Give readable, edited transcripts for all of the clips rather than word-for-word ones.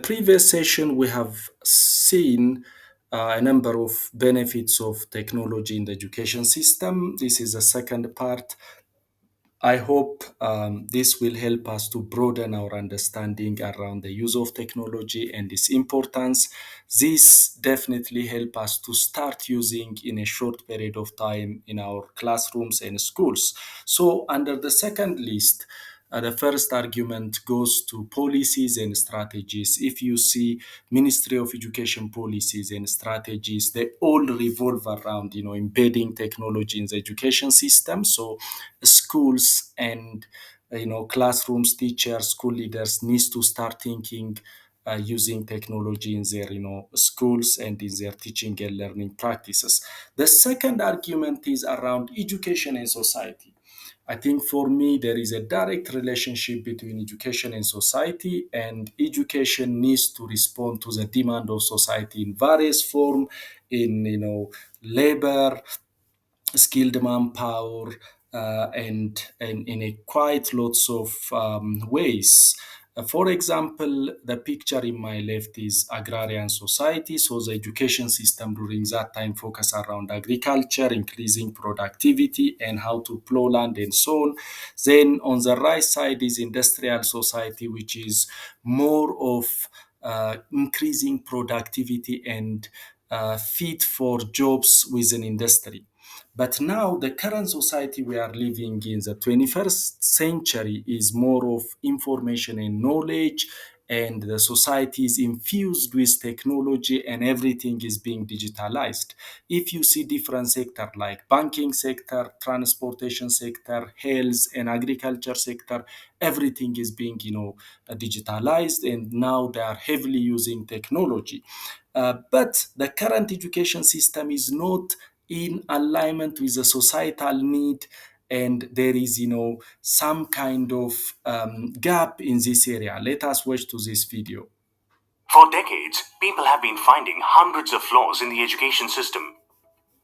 Previous session, we have seen a number of benefits of technology in the education system. This is the second part. I hope this will help us to broaden our understanding around the use of technology and its importance. This definitely help us to start using in a short period of time in our classrooms and schools. So under the second list, the first argument goes to policies and strategies. If you see Ministry of Education policies and strategies, they all revolve around embedding technology in the education system. So schools and classrooms, teachers, school leaders needs to start thinking using technology in their schools and in their teaching and learning practices. The second argument is around education and society. I think for me, there is a direct relationship between education and society, and education needs to respond to the demand of society in various form, in labor, skilled manpower, and in a quite lots of ways. For example, the picture in my left is agrarian society. So the education system during that time focus around agriculture, increasing productivity, and how to plow land and so on. Then on the right side is industrial society, which is more of increasing productivity and fit for jobs within industry. But now, the current society we are living in, the 21st century, is more of information and knowledge, and the society is infused with technology, and everything is being digitalized. If you see different sector like banking sector, transportation sector, health and agriculture sector, everything is being digitalized, and now they are heavily using technology. But the current education system is not in alignment with the societal need, and there is some kind of gap in this area. Let us watch to this video. For decades, people have been finding hundreds of flaws in the education system.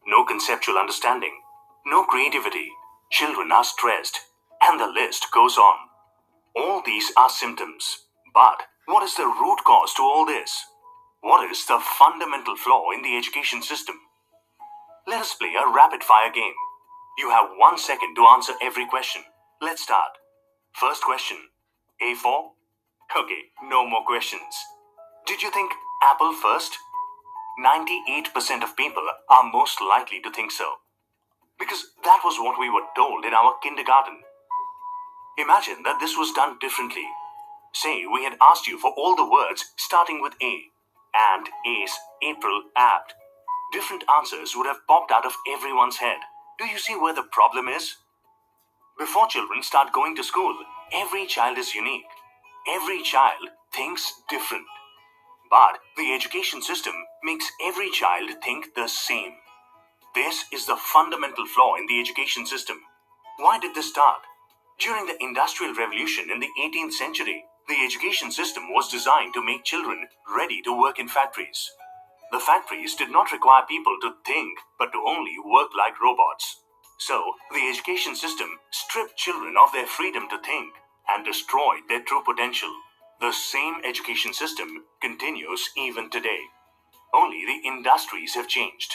No conceptual understanding, no creativity, children are stressed, and the list goes on. All these are symptoms. But what is the root cause to all this? What is the fundamental flaw in the education system? Let us play a rapid fire game. You have 1 second to answer every question. Let's start. First question. A4? Okay, no more questions. Did you think Apple first? 98% of people are most likely to think so. Because that was what we were told in our kindergarten. Imagine that this was done differently. Say we had asked you for all the words starting with A, and Ace, April, apt. Different answers would have popped out of everyone's head. Do you see where the problem is? Before children start going to school, every child is unique. Every child thinks different. But the education system makes every child think the same. This is the fundamental flaw in the education system. Why did this start? During the Industrial Revolution in the 18th century, the education system was designed to make children ready to work in factories. The factories did not require people to think, but to only work like robots. So, the education system stripped children of their freedom to think and destroyed their true potential. The same education system continues even today. Only the industries have changed.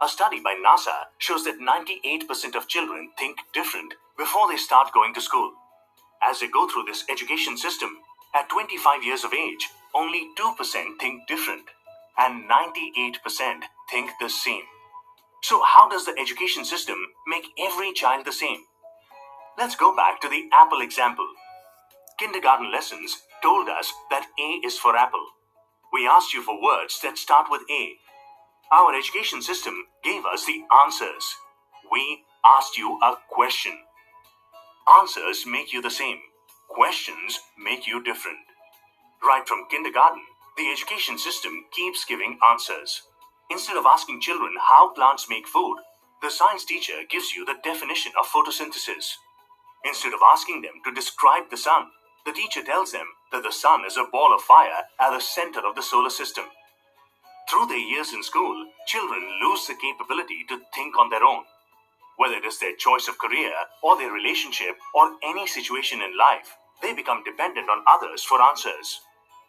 A study by NASA shows that 98% of children think different before they start going to school. As they go through this education system, at 25 years of age, only 2% think different, and 98% think the same. So, how does the education system make every child the same? Let's go back to the apple example. Kindergarten lessons told us that A is for apple. We asked you for words that start with A. Our education system gave us the answers. We asked you a question. Answers make you the same. Questions make you different. Right from kindergarten, the education system keeps giving answers. Instead of asking children how plants make food, the science teacher gives you the definition of photosynthesis. Instead of asking them to describe the sun, the teacher tells them that the sun is a ball of fire at the center of the solar system. Through their years in school, children lose the capability to think on their own. Whether it is their choice of career or their relationship or any situation in life, they become dependent on others for answers.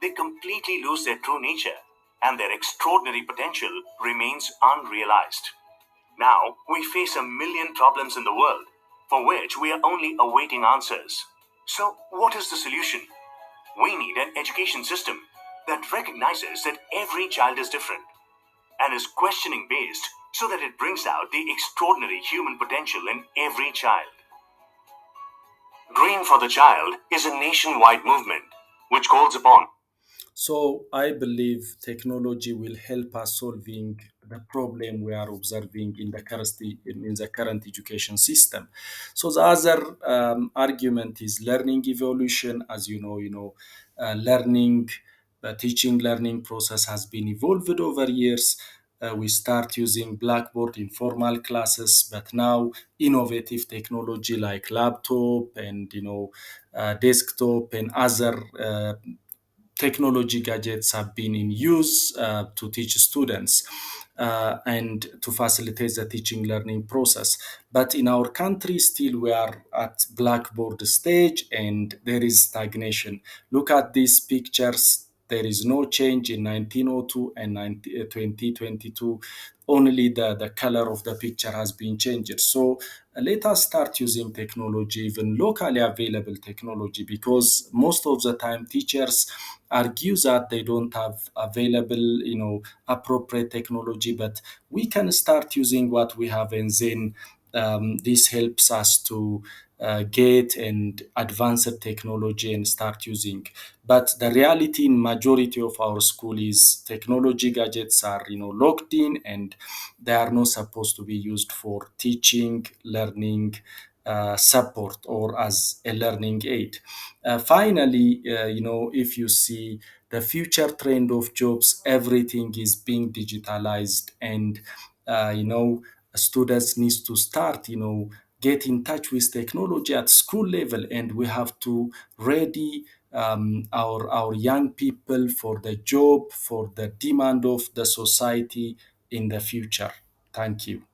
they completely lose their true nature and their extraordinary potential remains unrealized. Now, we face a million problems in the world for which we are only awaiting answers. So, what is the solution? We need an education system that recognizes that every child is different and is questioning based so that it brings out the extraordinary human potential in every child. Green for the Child is a nationwide movement which calls upon. So I believe technology will help us solving the problem we are observing in the current education system. So the other argument is learning evolution. As learning, the teaching learning process has been evolved over years. We start using Blackboard in formal classes, but now innovative technology like laptop and desktop and other technology gadgets have been in use to teach students and to facilitate the teaching learning process. But in our country, still we are at blackboard stage and there is stagnation. Look at these pictures. There is no change in 1902 and 2022. Only the color of the picture has been changed. So let us start using technology, even locally available technology, because most of the time teachers argue that they don't have available, appropriate technology, but we can start using what we have, and then this helps us to get and advance the technology and start using. But the reality in majority of our school is technology gadgets are locked in, and they are not supposed to be used for teaching, learning, support, or as a learning aid. Finally, if you see the future trend of jobs, everything is being digitalized, and students needs to start, get in touch with technology at school level, and we have to ready our young people for the job, for the demand of the society in the future. Thank you.